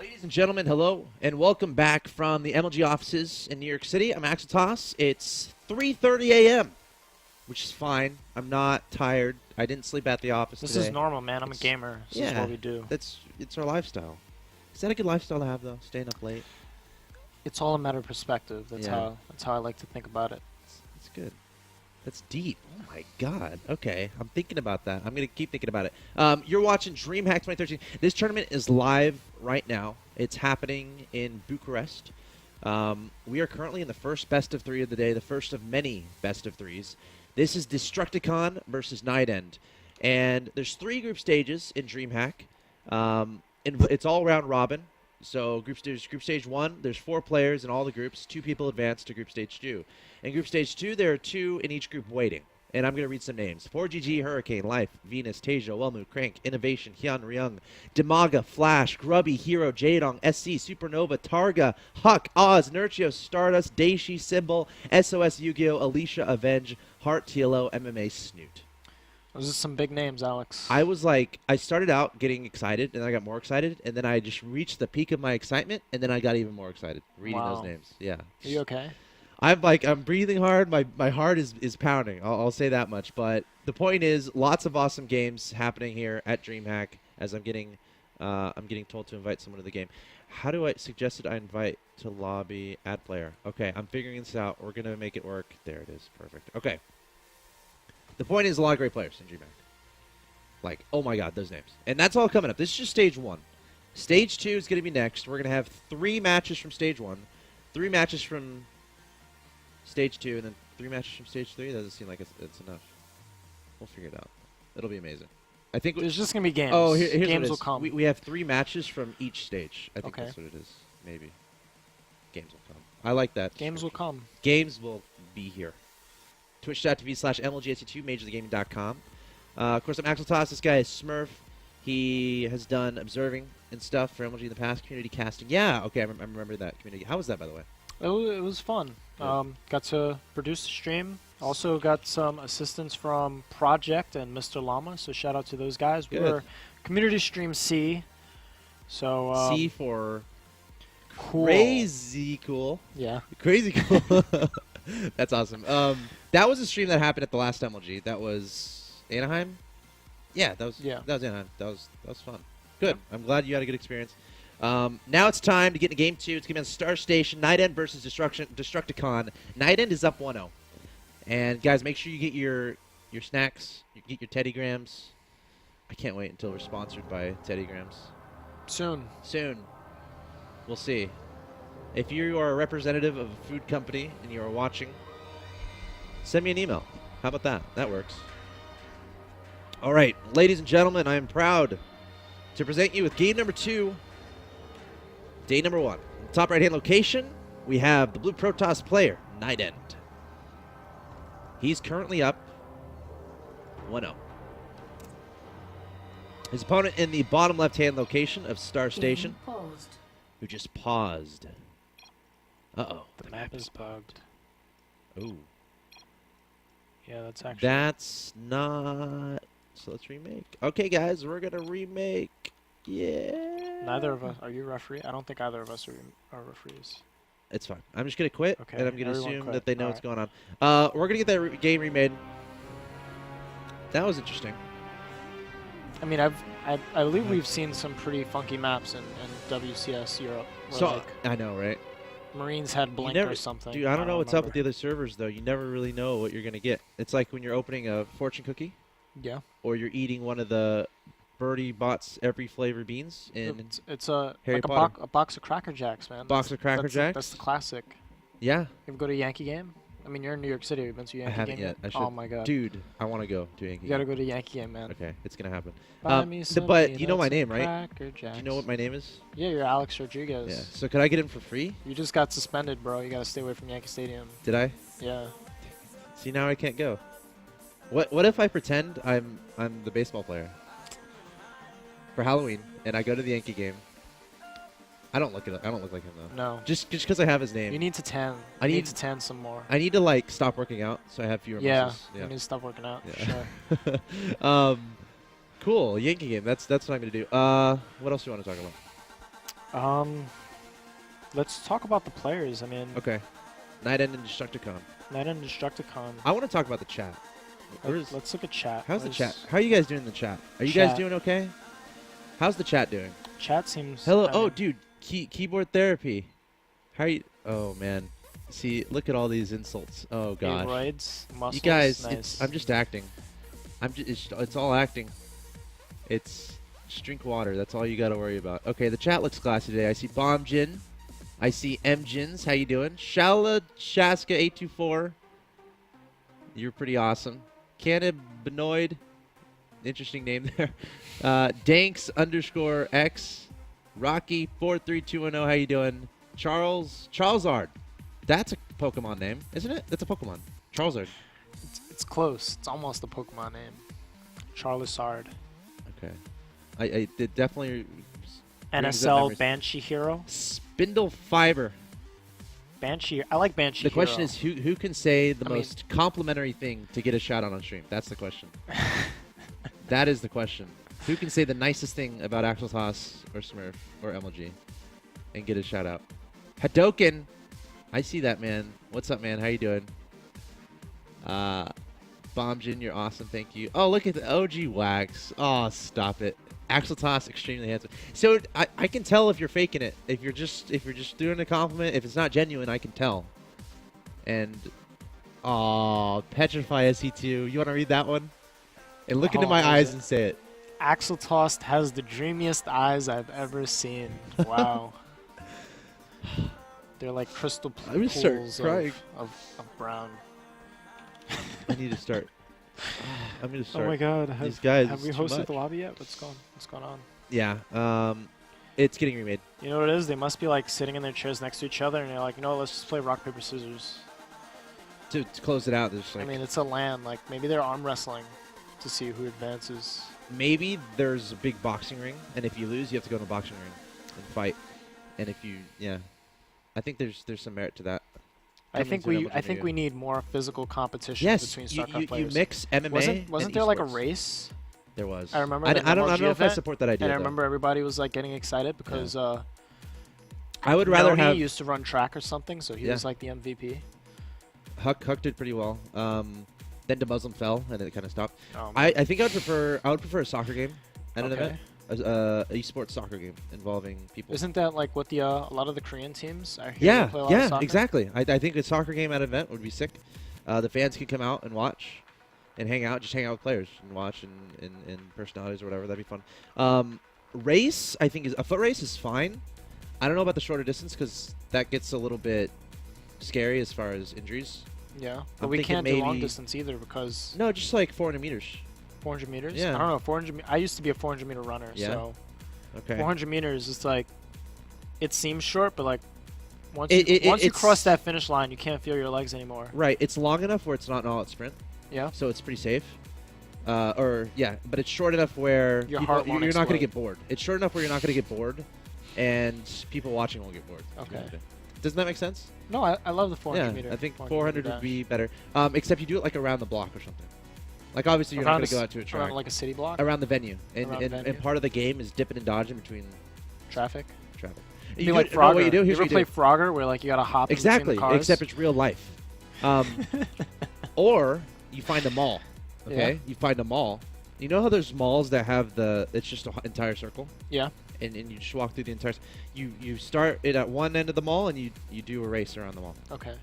Ladies and gentlemen, hello, and welcome back from the MLG offices in New York City. I'm Axel Toss. It's 3:30 a.m., which is fine. I'm not tired. I didn't sleep at the office This today. is normal, man. I'm a gamer. This is what we do. It's our lifestyle. Is that a good lifestyle to have, though? Staying up late? It's all a matter of perspective. That's how I like to think about it. It's good. That's deep. Oh, my God. Okay. I'm thinking about that. I'm going to keep thinking about it. You're watching DreamHack 2013. This tournament is live right now. It's happening in Bucharest. We are currently in the first best of three of the day, the first of many best of threes. This is Destructicon versus NightEnd. And there's 3 group stages in DreamHack. It's all round robin. So group stage 1, there's 4 players in all the groups. 2 people advance to group stage 2. In group stage 2, there are 2 in each group waiting. And I'm going to read some names. 4GG, Hurricane, Life, Venus, Tasia, Wellmu, Crank, Innovation, Hyun, Ryung, Demaga, Flash, Grubby, Hero, Jadong, SC, Supernova, Targa, Huck, Oz, Nurchio, Stardust, Daishi, Symbol, SOS, Yu-Gi-Oh!, Alicia, Avenge, Heart, TLO, MMA, Snoot. Those are some big names, Alex. I was like, I started out getting excited, and I got more excited, and then I just reached the peak of my excitement, and then I got even more excited reading those names. Yeah. Are you okay? I'm breathing hard. My heart is pounding. I'll say that much. But the point is, lots of awesome games happening here at DreamHack. As I'm getting told to invite someone to the game. How do I suggested I invite to lobby add player? Okay, I'm figuring this out. We're gonna make it work. There it is. Perfect. Okay. The point is, a lot of great players in DreamHack. Like, oh my God, those names. And that's all coming up. This is just stage 1. Stage 2 is gonna be next. We're gonna have 3 matches from stage 1, 3 matches from stage 2, and then 3 matches from stage 3. Doesn't seem like it's enough. We'll figure it out. It'll be amazing. I think there's just gonna be games. Oh, here's games what will come. We have 3 matches from each stage. I think that's what it is. Maybe. Games will come. I like that. Games will come. Games will be here. Twitch.tv/MLGSC2, MajorTheGaming.com. Of course, I'm Axel Toss. This guy is Smurf. He has done observing and stuff for MLG in the past. Community casting. Yeah, okay, I remember that community. How was that, by the way? It was fun. Got to produce the stream. Also got some assistance from Project and Mr. Llama, so shout out to those guys. We were Community Stream C. So C for cool. Crazy cool. Yeah. Crazy cool. That's awesome. That was a stream that happened at the last MLG. That was Anaheim? Yeah, that was Anaheim. That was fun. Good. Yeah. I'm glad you had a good experience. Now it's time to get into Game 2. It's going to be on Star Station. NightEnd versus Destructicon. NightEnd is up 1-0. And, guys, make sure you get your snacks. You get your Teddy Grams. I can't wait until we're sponsored by Teddy Grams. Soon. We'll see. If you are a representative of a food company and you are watching, send me an email. How about that? That works. All right, ladies and gentlemen, I am proud to present you with game number 2. Day number 1. Top right-hand location, we have the Blue Protoss player, NightEnd. He's currently up 1-0. His opponent in the bottom left-hand location of Star Station, who just paused. Uh-oh. The map is bugged. Oh. Yeah, that's actually... That's not... So let's remake. Okay, guys, we're going to remake. Yeah. Neither of us. Are you a referee? I don't think either of us are referees. It's fine. I'm just going to quit, okay, and I'm going to assume quit. that they know what's going on. We're going to get that game remade. That was interesting. I mean, I believe we've seen some pretty funky maps in WCS Europe. So like I know, right? Marines had Blink or something. Dude, I don't know what's up with the other servers, though. You never really know what you're going to get. It's like when you're opening a fortune cookie. Yeah. Or you're eating one of the Birdie Bots every flavor beans in it's a Harry like Potter. a box of Cracker Jacks, man. Box of Cracker Jacks? That's the classic. Yeah. You ever go to a Yankee game? I mean, you're in New York City. Have you been to a Yankee game? I haven't yet. I should. Oh, my God. Dude, I want to go to a Yankee game. You got to go to a Yankee game, man. Okay, it's going to happen. But you know my name, right? Cracker Jacks. Do you know what my name is? Yeah, you're Alex Rodriguez. Yeah. So could I get in for free? You just got suspended, bro. You got to stay away from Yankee Stadium. Did I? Yeah. See, now I can't go. What if I pretend I'm the baseball player for Halloween and I go to the Yankee game? I don't look like him though. No. Just because I have his name. You need to tan. You need to tan some more. I need to like stop working out so I have fewer muscles. Yeah. You need to stop working out. Yeah. For sure. Cool. Yankee game. That's what I'm gonna do. What else do you want to talk about? Let's talk about the players. I mean, Okay. NightEnd and Destructicon. NightEnd and Destructicon. I want to talk about the chat. Let's look at chat. How's the chat? How are you guys doing in the chat? Are you guys doing okay? How's the chat doing? Chat seems. Hello. Oh, dude. Keyboard therapy. How are you? Oh, man. See, look at all these insults. Oh, gosh. Roids, muscles. You guys, nice. I'm just acting. It's all acting. Just drink water. That's all you got to worry about. Okay, the chat looks classy today. I see Bombjin. I see Mjins. How you doing? Shala Shaska 824. You're pretty awesome. Cannabinoid. Interesting name there. Danks _X. Rocky 43210. How you doing? Charizard. That's a Pokemon name, isn't it? That's a Pokemon. Charizard. It's close. It's almost a Pokemon name. Charizard. Okay. I did definitely. NSL Banshee Hero. Spindle Fiber. Banshee. I like Banshee The Hero. question is who can say the most complimentary thing to get a shout out on stream? That's the question. That is the question. Who can say the nicest thing about Axel Haas or Smurf or MLG and get a shout out? Hadoken. I see that, man. What's up, man? How you doing? Bombjin, you're awesome. Thank you. Oh, look at the OG Wax. Oh, stop it. Axel Toss, extremely handsome. So I can tell if you're faking it. If you're just doing a compliment, if it's not genuine, I can tell. And Petrify SE2. You want to read that one? And look into my eyes and say it. Axel Tost has the dreamiest eyes I've ever seen. Wow. They're like crystal pools of brown. I need to start. I'm gonna start. Oh my God! These guys. Have we hosted the lobby yet? What's going on? Yeah. It's getting remade. You know what it is? They must be like sitting in their chairs next to each other, and they're like, you know, let's just play rock paper scissors. To close it out, there's like. I mean, it's a LAN. Like maybe they're arm wrestling to see who advances. Maybe there's a big boxing ring, and if you lose, you have to go in a boxing ring and fight. And if you, I think there's some merit to that. I think we need more physical competition between StarCraft players. You mix MMA. Wasn't there like a race? There was. I remember. I don't know if I support that idea. And I remember everybody was like getting excited because I would rather Noni have. used to run track or something, so he was like the MVP. Huck did pretty well. Then the Muslim fell, and it kind of stopped. Oh, I think I would prefer a soccer game at an event. A esports soccer game involving people. Isn't that like what the a lot of the Korean teams are here to play a lot of soccer? Exactly. I think a soccer game at an event would be sick. The fans could come out and watch and hang out, just hang out with players and watch and personalities or whatever. That'd be fun. Race, I think, a foot race is fine. I don't know about the shorter distance because that gets a little bit scary as far as injuries. Yeah, but we can't do long distance either because... No, just like 400 meters. 400 meters? Yeah. I don't know. 400. I used to be a 400 meter runner, so... Okay. 400 meters is like... It seems short, but like... Once you cross that finish line, you can't feel your legs anymore. Right. It's long enough where it's not an all-out sprint. Yeah. So it's pretty safe. But it's short enough where you're not going to get bored. It's short enough where you're not going to get bored, and people watching won't get bored. Okay. Doesn't that make sense? No, I love the 400 meter. I think 400 would be better. Except you do it like around the block or something. Like obviously you're not going to go out to a track. Around like a city block? Around the venue. And part of the game is dipping and dodging between traffic. You like Frogger. What you do. You ever play Frogger where like you got to hop in between the cars? Except it's real life. Or you find a mall. Okay? Yeah. You find a mall. You know how there's malls that have it's just an entire circle? Yeah. And you just walk through the entire... You start it at one end of the mall, and you do a race around the mall. Okay.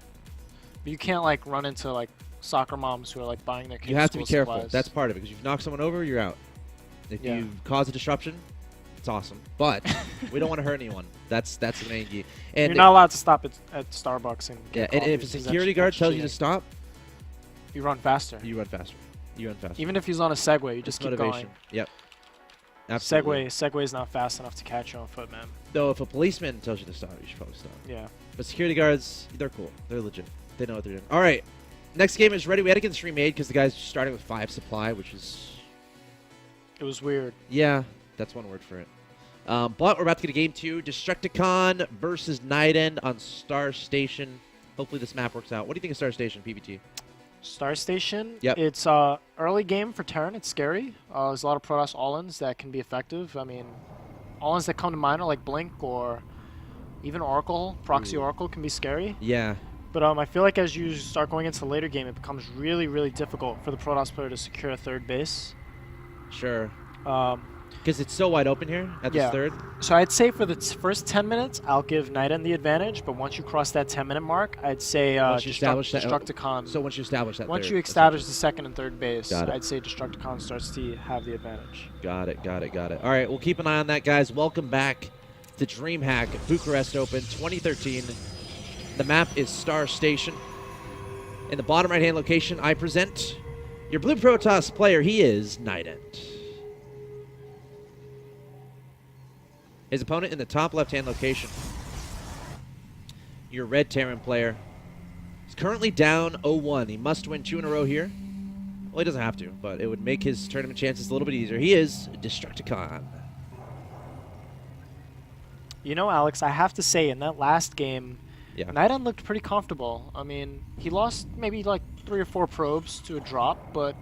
But you can't, like, run into, like, soccer moms who are, like, buying their kids' You have to be careful. supplies. That's part of it, because if you knock someone over, you're out. If you cause a disruption, it's awesome. But we don't want to hurt anyone. That's the main key. And you're not allowed to stop at Starbucks and get coffee, and if a security guard tells you to stop... You run faster. You run faster. Even if he's on a Segway, you just keep going. Yep. Absolutely. Segway's not fast enough to catch your own foot, man. Though if a policeman tells you to stop, you should probably stop. Yeah. But security guards, they're cool. They're legit. They know what they're doing. All right. Next game is ready. We had to get this remade because the guy's starting with 5 supply, which is... It was weird. Yeah, that's one word for it. But we're about to get a game 2. Destructicon versus NightEnd on Star Station. Hopefully this map works out. What do you think of Star Station, PBT? Star Station. Yep. It's early game for Terran. It's scary. There's a lot of Protoss all-ins that can be effective. I mean, all-ins that come to mind are like Blink or even Oracle. Proxy Oracle can be scary. Yeah. But I feel like as you start going into the later game, it becomes really, really difficult for the Protoss player to secure a third base. Sure. Because it's so wide open here at this third. So I'd say for the first 10 minutes, I'll give NightEnd the advantage. But once you cross that 10-minute mark, I'd say Destructicon. So once you establish that once third, you establish the second and third base, Got it. I'd say Destructicon starts to have the advantage. Got it. All right, we'll keep an eye on that, guys. Welcome back to DreamHack Bucharest Open 2013. The map is Star Station. In the bottom right-hand location, I present your blue Protoss player. He is NightEnd. His opponent in the top left-hand location, your red Terran player, is currently down 0-1. He must win 2 in a row here. Well, he doesn't have to, but it would make his tournament chances a little bit easier. He is Destructicon. You know, Alex, I have to say, in that last game, NightEnd looked pretty comfortable. I mean, he lost maybe like 3 or 4 probes to a drop, but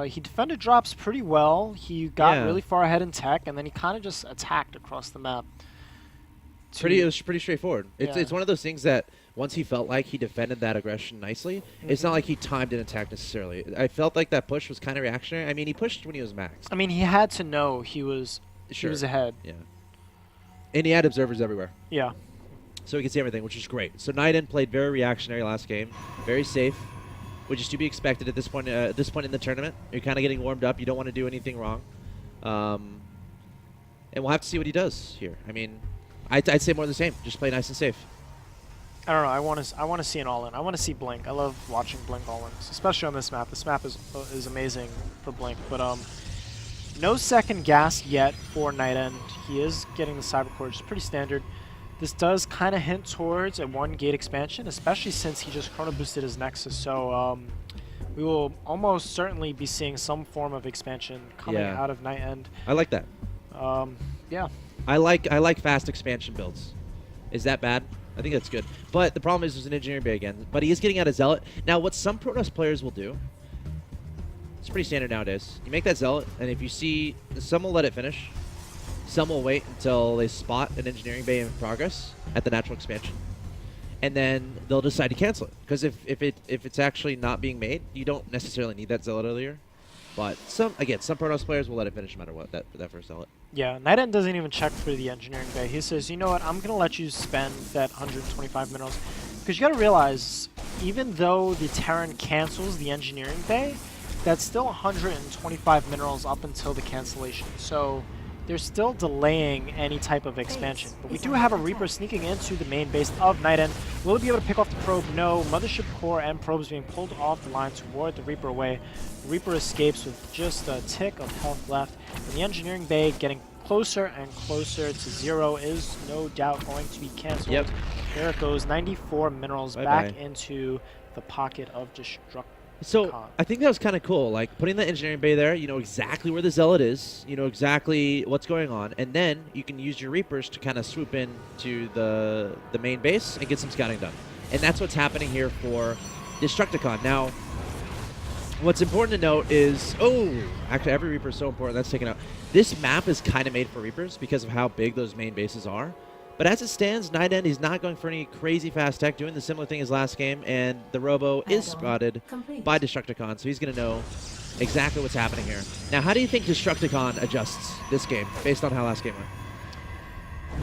he defended drops pretty well. He got really far ahead in tech, and then he kind of just attacked across the map. It was pretty straightforward. It's one of those things that once he felt like he defended that aggression nicely, it's not like he timed an attack necessarily. I felt like that push was kind of reactionary. I mean, he pushed when he was maxed. I mean, he had to know he was ahead. Yeah. And he had observers everywhere. Yeah. So he could see everything, which is great. So NightEnd played very reactionary last game, very safe, which is to be expected at this point. In the tournament, you're kind of getting warmed up. You don't want to do anything wrong, and we'll have to see what he does here. I mean, I'd say more of the same. Just play nice and safe. I don't know. I want to see an all-in. I want to see Blink. I love watching Blink all-ins, especially on this map. This map is amazing for Blink, but no second gas yet for NightEnd. He is getting the Cyber Core, which is pretty standard. This does kind of hint towards a 1-gate expansion, especially since he just chrono boosted his Nexus. So we will almost certainly be seeing some form of expansion coming out of NightEnd. I like that. Yeah. I like fast expansion builds. Is that bad? I think that's good. But the problem is there's an engineering bay again. But he is getting out of Zealot. Now, what some Protoss players will do, it's pretty standard nowadays. You make that Zealot, and if you see, some will let it finish. Some will wait until they spot an engineering bay in progress at the natural expansion. And then they'll decide to cancel it. Because if it's actually not being made, you don't necessarily need that Zealot earlier. But some Protoss players will let it finish no matter what, that first Zealot. Yeah, NightEnd doesn't even check for the engineering bay. He says, you know what, I'm going to let you spend that 125 minerals. Because you got to realize, even though the Terran cancels the engineering bay, that's still 125 minerals up until the cancellation. So they're still delaying any type of expansion. But we do have a Reaper sneaking into the main base of NightEnd. Will he be able to pick off the probe? No. Mothership core and probes being pulled off the line toward the Reaper away. Reaper escapes with just a tick of health left. And the engineering bay getting closer and closer to 0 is no doubt going to be cancelled. Yep. There it goes. 94 minerals back into the pocket of Destructicon. So I think that was kind of cool, like putting the engineering bay there. You know exactly where the Zealot is. You know exactly what's going on, and then you can use your Reapers to kind of swoop in to the main base and get some scouting done. And that's what's happening here for Destructicon. Now, what's important to note is, actually every Reaper is so important. That's taken out. This map is kind of made for Reapers because of how big those main bases are. But as it stands, NightEnd is not going for any crazy fast tech, doing the similar thing as last game, and the Robo is spotted by Destructicon, so he's going to know exactly what's happening here. Now, how do you think Destructicon adjusts this game, based on how last game went?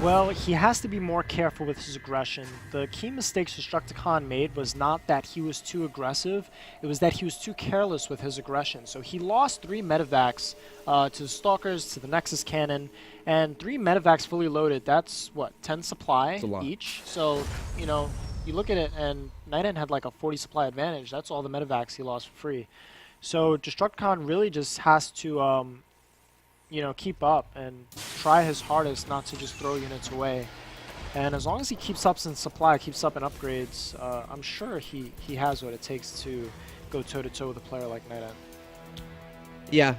Well, he has to be more careful with his aggression. The key mistakes Destructicon made was not that he was too aggressive, it was that he was too careless with his aggression. So he lost 3 medevacs to the Stalkers, to the Nexus Cannon, and 3 medevacs fully loaded. That's, what, 10 supply each? So, you know, you look at it, and NightEnd had like a 40 supply advantage. That's all the medevacs he lost for free. So Destructicon really just has to you know, keep up and try his hardest not to just throw units away. And as long as he keeps up in supply, keeps up in upgrades, I'm sure he has what it takes to go toe-to-toe with a player like NightEnd. Yeah,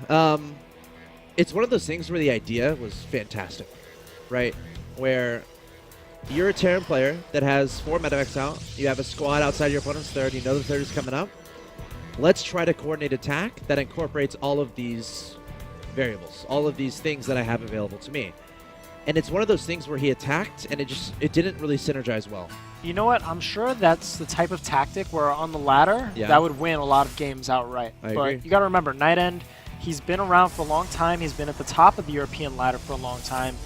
it's one of those things where the idea was fantastic, right? Where you're a Terran player that has 4 medevacs out, you have a squad outside your opponent's third, you know the third is coming up. Let's try to coordinate attack that incorporates all of these variables, all of these things that I have available to me. And it's one of those things where he attacked, and it didn't really synergize well. You know what? I'm sure that's the type of tactic where on the ladder, that would win a lot of games outright. I but agree. You got to remember, NightEnd, he's been around for a long time. He's been at the top of the European ladder for a long time.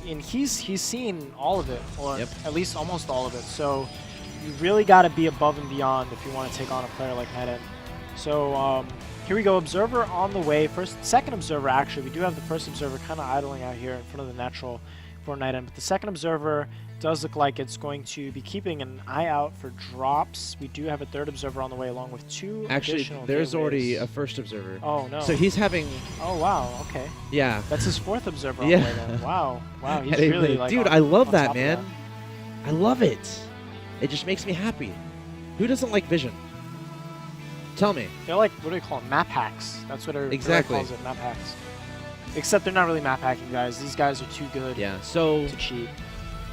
And he's seen all of it, or at least almost all of it. So you really got to be above and beyond if you want to take on a player like NightEnd. So here we go. Observer on the way. Second observer, actually. We do have the first observer kind of idling out here in front of the natural for NightEnd. But the second observer does look like it's going to be keeping an eye out for drops. We do have a third observer on the way along with two additional there's gateways. already a first observer. Oh, no. So he's having... Oh, wow. Okay. Yeah. That's his fourth observer on the way then. Wow. Wow. He's really like Dude, on, I love on that, top of man. I love it. It just makes me happy. Who doesn't like vision? Tell me. They're like, what do they call them? Map hacks. That's what everybody Exactly. calls it, map hacks. Except they're not really map hacking, guys. These guys are too good So to cheat.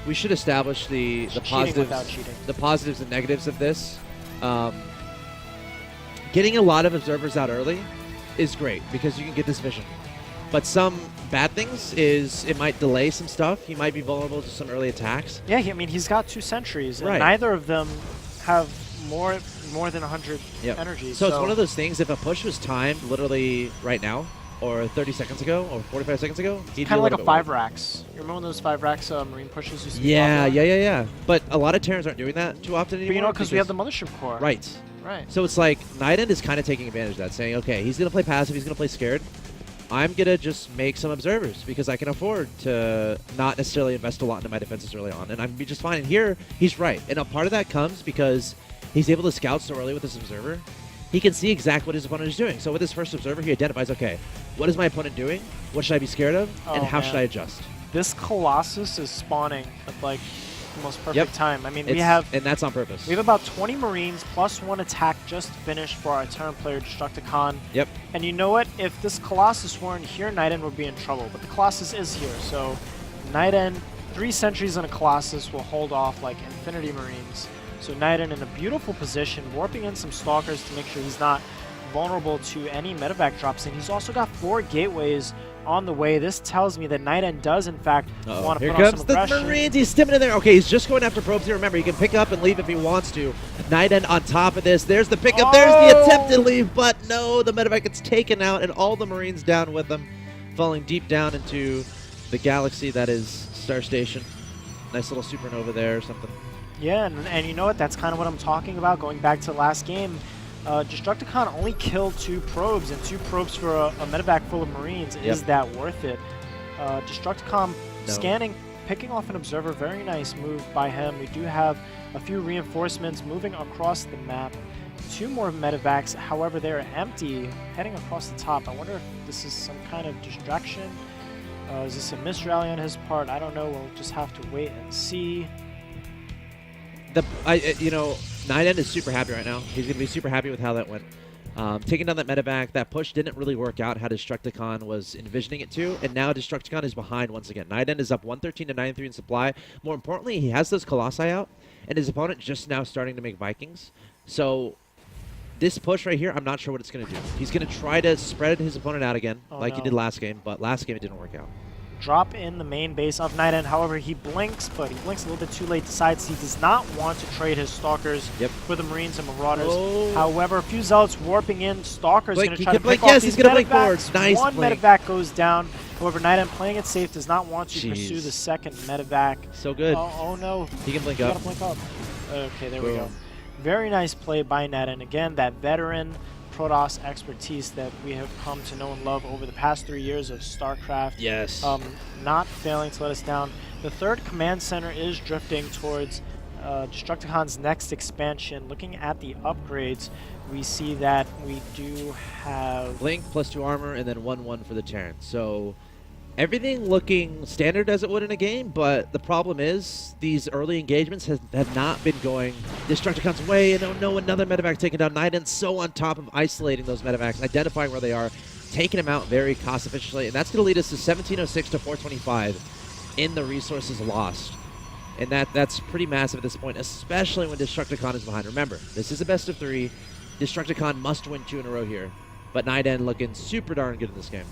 we should establish the Without cheating. positives and negatives of this. Getting a lot of observers out early is great because you can get this vision. But some bad things is it might delay some stuff. He might be vulnerable to some early attacks. Yeah, I mean, he's got two sentries, and Right. neither of them have more than 100 energy. So it's one of those things, if a push was timed literally right now, or 30 seconds ago, or 45 seconds ago, he'd kind of like a bit 5 worried. racks. You remember when those 5 racks marine pushes used to be Yeah. popular? But a lot of Terrans aren't doing that too often anymore. But you know, because we have the mothership core. Right. Right. So it's like, NightEnd is kind of taking advantage of that, saying, okay, he's going to play passive, he's going to play scared. I'm going to just make some observers because I can afford to not necessarily invest a lot into my defenses early on, and I'm be just fine. And here, he's right. And a part of that comes because he's able to scout so early with this observer. He can see exactly what his opponent is doing. So with his first observer, he identifies, okay, what is my opponent doing? What should I be scared of? And how should I adjust? This Colossus is spawning at like the most perfect time. I mean, and that's on purpose. We have about 20 Marines plus 1 attack just finished for our Terran player Destructicon. Yep. And you know what? If this Colossus weren't here, NightEnd would be in trouble. But the Colossus is here, so NightEnd, 3 sentries and a Colossus will hold off like Infinity Marines. So NightEnd in a beautiful position, warping in some Stalkers to make sure he's not vulnerable to any medevac drops. And he's also got 4 gateways on the way. This tells me that NightEnd does, in fact, want to put on some aggression. Here comes the Marines. He's stimming in there. Okay, he's just going after probes here. Remember, he can pick up and leave if he wants to. NightEnd on top of this. There's the pickup. There's the attempted leave, but no, the medevac gets taken out, and all the Marines down with him, falling deep down into the galaxy that is Star Station. Nice little supernova there or something. Yeah, and you know what? That's kind of what I'm talking about. Going back to last game, Destructicon only killed 2 probes, and 2 probes for a medevac full of Marines. Is that worth it? Destructicon scanning, picking off an observer. Very nice move by him. We do have a few reinforcements moving across the map. 2 more medevacs, however, they're empty, heading across the top. I wonder if this is some kind of distraction. Is this a misrally on his part? I don't know. We'll just have to wait and see. NightEnd is super happy right now. He's going to be super happy with how that went. Taking down that medevac, that push didn't really work out how Destructicon was envisioning it to, and now Destructicon is behind once again. NightEnd is up 113 to 93 in supply. More importantly, he has those Colossi out, and his opponent just now starting to make Vikings. So this push right here, I'm not sure what it's going to do. He's going to try to spread his opponent out again, he did last game, but last game it didn't work out. Drop in the main base of NightEnd. However, he blinks, but he blinks a little bit too late. Decides he does not want to trade his Stalkers for the Marines and Marauders. However, a few Zealots warping in. Stalker's going to try to pick off these medevacs. Nice One blink. medevac goes down. However, NightEnd playing it safe does not want to pursue the second medevac. So good. Oh no. He can blink up. Gotta blink up. Okay, there we go. Very nice play by NightEnd. Again, that veteran Protoss expertise that we have come to know and love over the past 3 years of StarCraft. Yes. Not failing to let us down. The third command center is drifting towards Destructicon's next expansion. Looking at the upgrades, we see that we do have Blink +2 armor and then 1/1 for the Terran. So everything looking standard as it would in a game, but the problem is these early engagements have not been going Destructicon's way, and no, another medevac taken down. NightEnd's so on top of isolating those medevacs, identifying where they are, taking them out very cost efficiently, and that's going to lead us to 1706 to 425 in the resources lost. And that's pretty massive at this point, especially when Destructicon is behind. Remember, this is a best of 3. Destructicon must win 2 in a row here, but NightEnd looking super darn good in this game.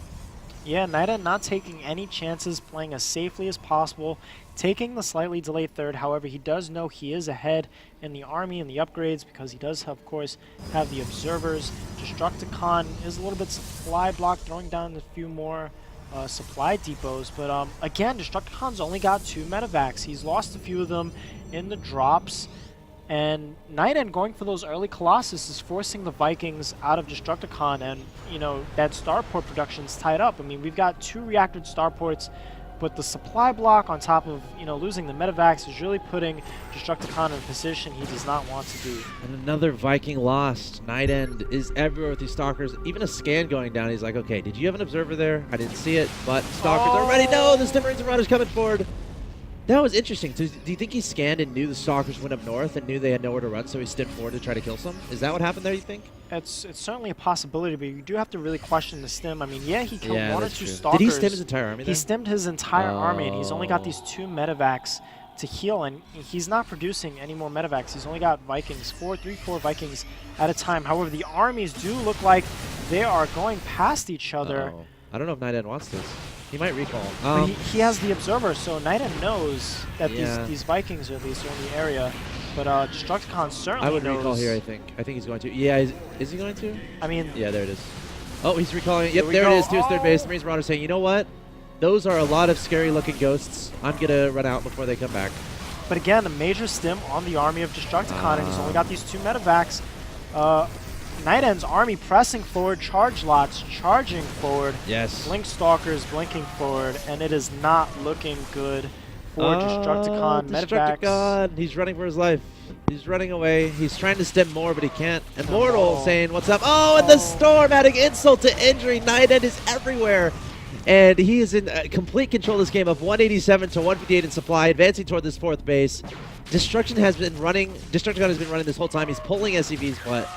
Yeah, NightEnd not taking any chances, playing as safely as possible, taking the slightly delayed third. However, he does know he is ahead in the army and the upgrades because he does, of course, have the observers. Destructicon is a little bit supply blocked, throwing down a few more supply depots. But again, Destructicon's only got 2 medevacs. He's lost a few of them in the drops. And NightEnd going for those early Colossus is forcing the Vikings out of Destructicon, and, you know, that starport production's tied up. I mean, we've got 2 reactored starports, but the supply block on top of, you know, losing the medevacs is really putting Destructicon in a position he does not want to be. And another Viking lost. NightEnd is everywhere with these Stalkers. Even a scan going down, he's like, okay, did you have an observer there? I didn't see it, but Stalkers are ready. No, the Stimmerings and Runners coming forward. That was interesting. So do you think he scanned and knew the Stalkers went up north and knew they had nowhere to run, so he stimmed forward to try to kill some? Is that what happened there, you think? It's certainly a possibility, but you do have to really question the stim. I mean, yeah, he killed 1 or 2 true. Stalkers. Did he stim his entire army there? He stimmed his entire army, and he's only got these 2 medevacs to heal, and he's not producing any more medevacs. He's only got Vikings, 4 Vikings at a time. However, the armies do look like they are going past each other. I don't know if NightEnd wants this. He might recall. But he has the observer, so NightEnd knows that these Vikings at least are in the area. But Destructicon certainly I would knows. recall here, I think. I think he's going to. Yeah, is he going to? I mean... Yeah, there it is. Oh, he's recalling. Yep, there go. it is to his third base. The Marines Marauder saying, you know what? Those are a lot of scary-looking ghosts. I'm going to run out before they come back. But again, a major stim on the army of Destructicon, and he's only got these 2 medevacs. NightEnd's army pressing forward, charge lots, charging forward. Yes. Blink Stalkers blinking forward, and it is not looking good for Destructicon. Destructicon. He's running for his life. He's running away. He's trying to stem more, but he can't. Immortal saying, what's up? Oh, and the storm adding insult to injury. NightEnd is everywhere. And he is in complete control of this game of 187 to 158 in supply, advancing toward this 4th base. Destructicon has been running this whole time. He's pulling SCVs, but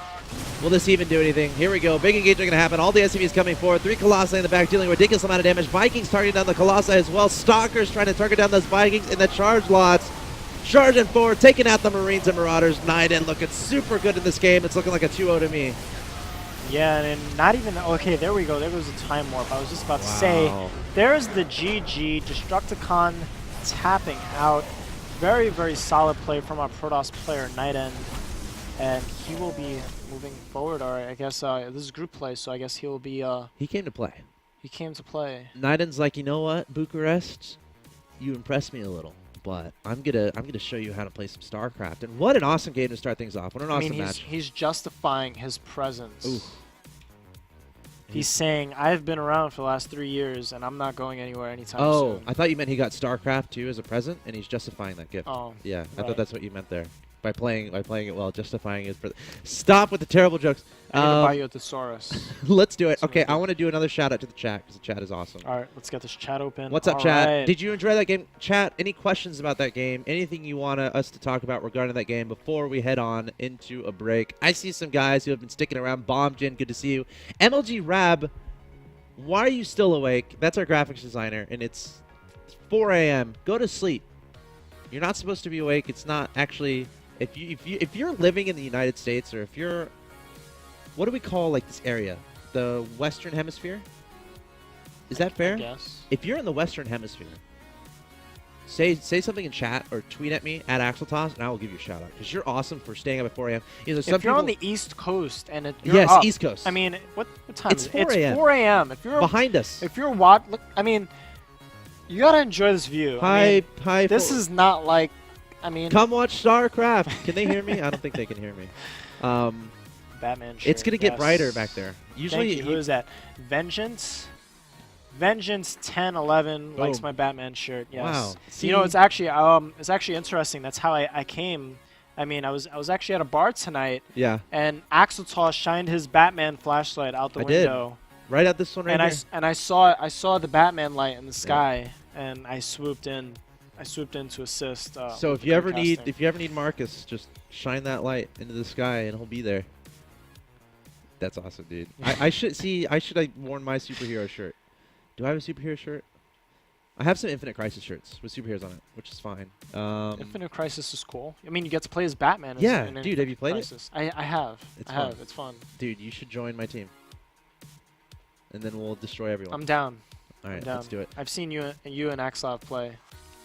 will this even do anything? Here we go. Big engagement going to happen. All the SCVs coming forward. 3 Colossi in the back dealing a ridiculous amount of damage. Vikings targeting down the Colossi as well. Stalkers trying to target down those Vikings in the charge lots. Charging forward, taking out the Marines and Marauders. NightEnd looking super good in this game. It's looking like a 2-0 to me. Yeah, and not even... Okay, there we go. There goes a time warp. I was just about to say, there's the GG. Destructicon tapping out. Very, very solid play from our Protoss player, NightEnd. And he will be moving forward. Or I guess this is group play, so I guess he'll be... he came to play. He came to play. NightEnd's like, you know what, Bucharest? You impressed me a little. But I'm gonna show you how to play some StarCraft. And what an awesome game to start things off. What an awesome match. He's justifying his presence. Ooh. He's saying, I've been around for the last 3 years, and I'm not going anywhere anytime soon. Oh, I thought you meant he got StarCraft too as a present, and he's justifying that gift. Oh, yeah, I thought that's what you meant there. By playing it well, justifying his present. Stop with the terrible jokes. I need to buy you a thesaurus. Let's do it. Okay, I want to do another shout out to the chat because the chat is awesome. All right, let's get this chat open. What's up, chat? Did you enjoy that game? Chat, any questions about that game? Anything you want us to talk about regarding that game before we head on into a break? I see some guys who have been sticking around. Bombjin, good to see you. MLG Rab, why are you still awake? That's our graphics designer, and it's 4 a.m. Go to sleep. You're not supposed to be awake. It's not actually... If you're living in the United States, or if you're, what do we call like this area, the Western Hemisphere? Is that fair? I guess. If you're in the Western Hemisphere, say something in chat or tweet at me at AxelToss, and I will give you a shout out because you're awesome for staying up at 4 a.m. You know, if you're on the East Coast and you're up, East Coast. I mean, what time it's is it? 4 a.m. It's 4 a.m. If you're behind us, if you're look, I mean, you gotta enjoy this view. Hi. This is not like. I mean, come watch StarCraft. Can they hear me? I don't think they can hear me. Batman shirt, it's gonna get brighter back there. Usually, Thank you. Who is that? Vengeance 1011 likes my Batman shirt. Yes. Wow. See, you know, it's actually interesting. That's how I came. I mean, I was actually at a bar tonight. Yeah. And AxelToss shined his Batman flashlight out the window. Right out this one right here. And I saw the Batman light in the sky, and I swooped in. To assist. So if you ever need Marcus, just shine that light into the sky and he'll be there. That's awesome, dude. I should have worn my superhero shirt. Do I have a superhero shirt? I have some Infinite Crisis shirts with superheroes on it, which is fine. Infinite Crisis is cool. I mean, you get to play as Batman. Yeah, dude, have you played it? I have. It's fun. It's fun. Dude, you should join my team. And then we'll destroy everyone. I'm down. All right, I'm down. let's do it. I've seen you and Axlov play.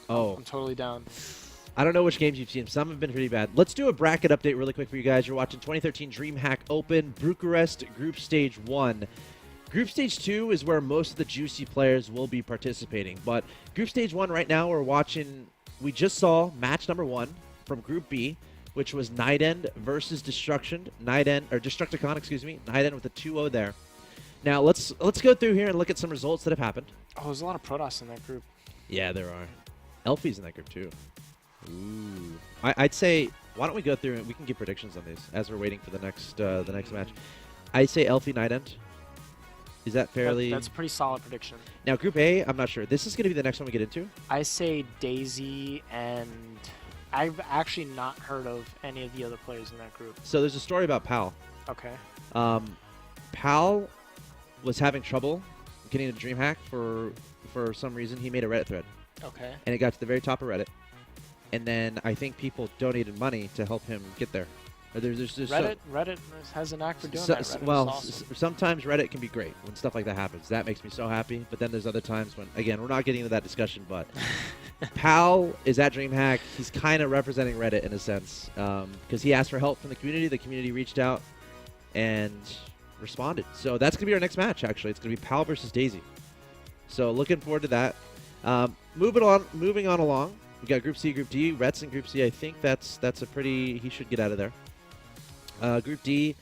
Oh, I'm totally down. I don't know which games you've seen. Some have been pretty bad. Let's do a bracket update really quick for you guys. You're watching 2013 DreamHack Open Bucharest Group Stage 1. Group Stage 2 is where most of the juicy players will be participating. But Group Stage 1 right now, we just saw match number 1 from Group B, which was NightEnd versus Destructicon, excuse me. NightEnd with a 2-0 there. Now, let's go through here and look at some results that have happened. Oh, there's a lot of Protoss in that group. Yeah, there are. Elfie's in that group, too. Ooh. I'd say, why don't we go through and we can give predictions on these as we're waiting for the next match. I'd say Elfie NightEnd. Is that fairly... That's a pretty solid prediction. Now, Group A, I'm not sure. This is going to be the next one we get into. I say Daisy, and I've actually not heard of any of the other players in that group. So there's a story about Pal. Okay. Pal was having trouble getting into DreamHack for some reason. He made a Reddit thread. Okay. And it got to the very top of Reddit. And then I think people donated money to help him get there. Reddit has an knack for doing that. Reddit well, is awesome. sometimes Reddit can be great when stuff like that happens. That makes me so happy. But then there's other times when, again, we're not getting into that discussion, but Pal is at DreamHack. He's kind of representing Reddit in a sense because he asked for help from the community. The community reached out and responded. So that's going to be our next match, actually. It's going to be Pal versus Daisy. So looking forward to that. Moving on along. We got Group C, Group D. Rhett's in Group C. I think that's a pretty... He should get out of there. Group D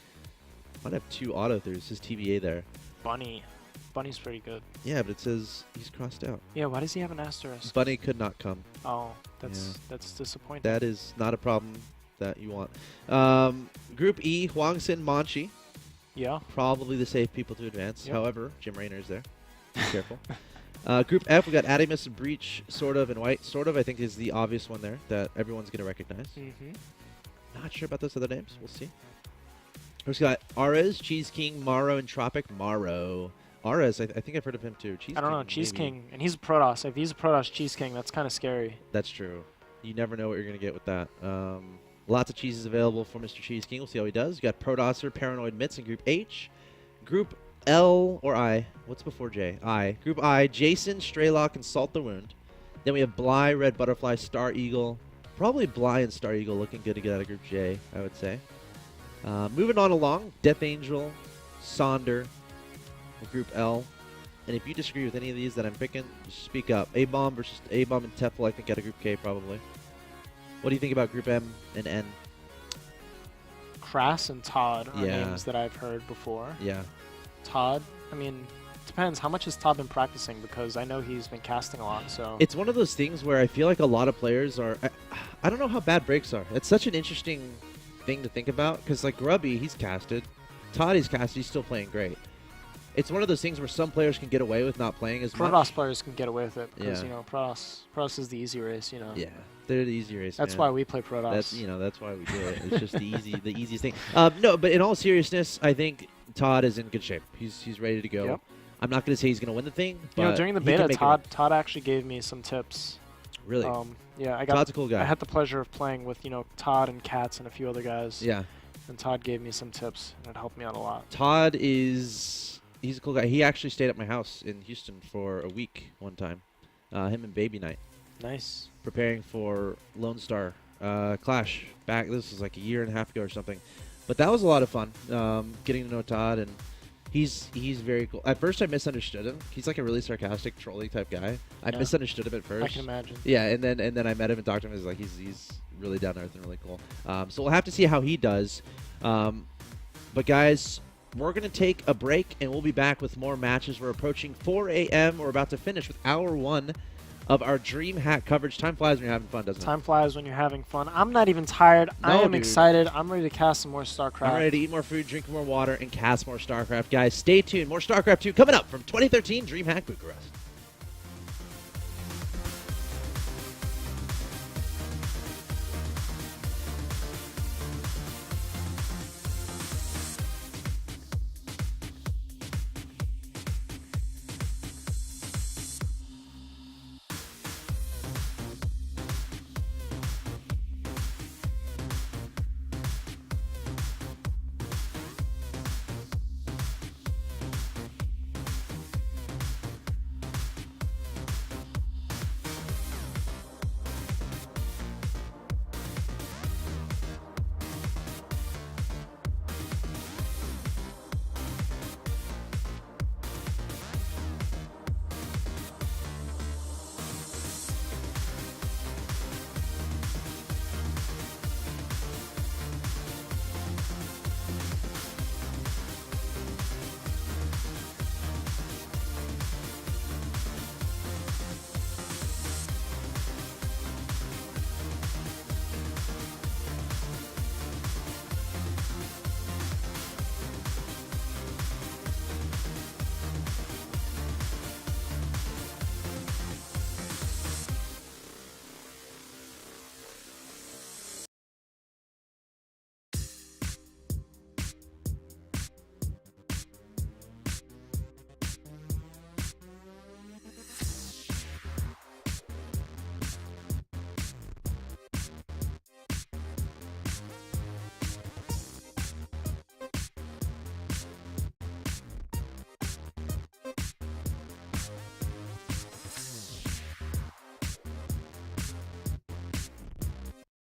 might have 2 auto-throughs. His TBA there. Bunny's pretty good. Yeah, but it says he's crossed out. Yeah, why does he have an asterisk? Bunny could not come. Oh, that's disappointing. That is not a problem that you want. Group E, Huangsin, Manchi. Yeah. Probably the safe people to advance. Yep. However, Jim Raynor's there. Be careful. Group F, we got Adimus, Breach, Sort of, and White. Sort of, I think, is the obvious one there that everyone's going to recognize. Not sure about those other names. We'll see. We've got Ares, Cheese King, Maro, and Tropic. Maro. Ares, I think I've heard of him too. I don't know. Cheese King, and he's a Protoss. If he's a Protoss Cheese King, that's kind of scary. That's true. You never know what you're going to get with that. Lots of cheeses available for Mr. Cheese King. We'll see how he does. You got Prodosser, Paranoid Mitts in Group H. Group L or I. What's before J? I. Group I, Jason, Straylock, and Salt the Wound. Then we have Bly, Red Butterfly, Star Eagle. Probably Bly and Star Eagle looking good to get out of Group J, I would say. Moving on along, Death Angel, Sonder, Group L. And if you disagree with any of these that I'm picking, just speak up. A-Bomb versus A-Bomb and Tefl, I think, out of Group K, probably. What do you think about Group M and N? Crass and Todd are names that I've heard before. Yeah. Todd, I mean, depends. How much has Todd been practicing? Because I know he's been casting a lot, so... It's one of those things where I feel like a lot of players are... I don't know how bad breaks are. It's such an interesting thing to think about, because, like, Grubby, he's casted. Todd, he's casted. He's still playing great. It's one of those things where some players can get away with not playing as much. Protoss players can get away with it, because, you know, Protoss is the easy race, you know. Yeah, they're the easy race, That's why we play Protoss. That's why we do it. It's just the easiest thing. No, but in all seriousness, I think Todd is in good shape. He's ready to go. Yep. I'm not going to say he's going to win the thing, but you know, during the beta, Todd actually gave me some tips. Really? Yeah, Todd's a cool guy. I had the pleasure of playing with, you know, Todd and Katz and a few other guys. Yeah. And Todd gave me some tips, and it helped me out a lot. Todd he's a cool guy. He actually stayed at my house in Houston for a week one time. Him and Baby Night. Nice. Preparing for Lone Star Clash. This was like a year and a half ago or something. But that was a lot of fun, getting to know Todd, and he's very cool. At first, I misunderstood him. He's like a really sarcastic, trolly type guy. I misunderstood him at first. I can imagine. Yeah, and then I met him and talked to him. He's really down to earth and really cool. So we'll have to see how he does. But guys, we're going to take a break, and we'll be back with more matches. We're approaching 4 a.m. We're about to finish with hour 1 of our DreamHack coverage. Time flies when you're having fun, doesn't it? Time flies when you're having fun. I'm not even tired. I am excited. I'm ready to cast some more StarCraft. I'm ready to eat more food, drink more water, and cast more StarCraft. Guys, stay tuned. More StarCraft 2 coming up from 2013 DreamHack Bucharest.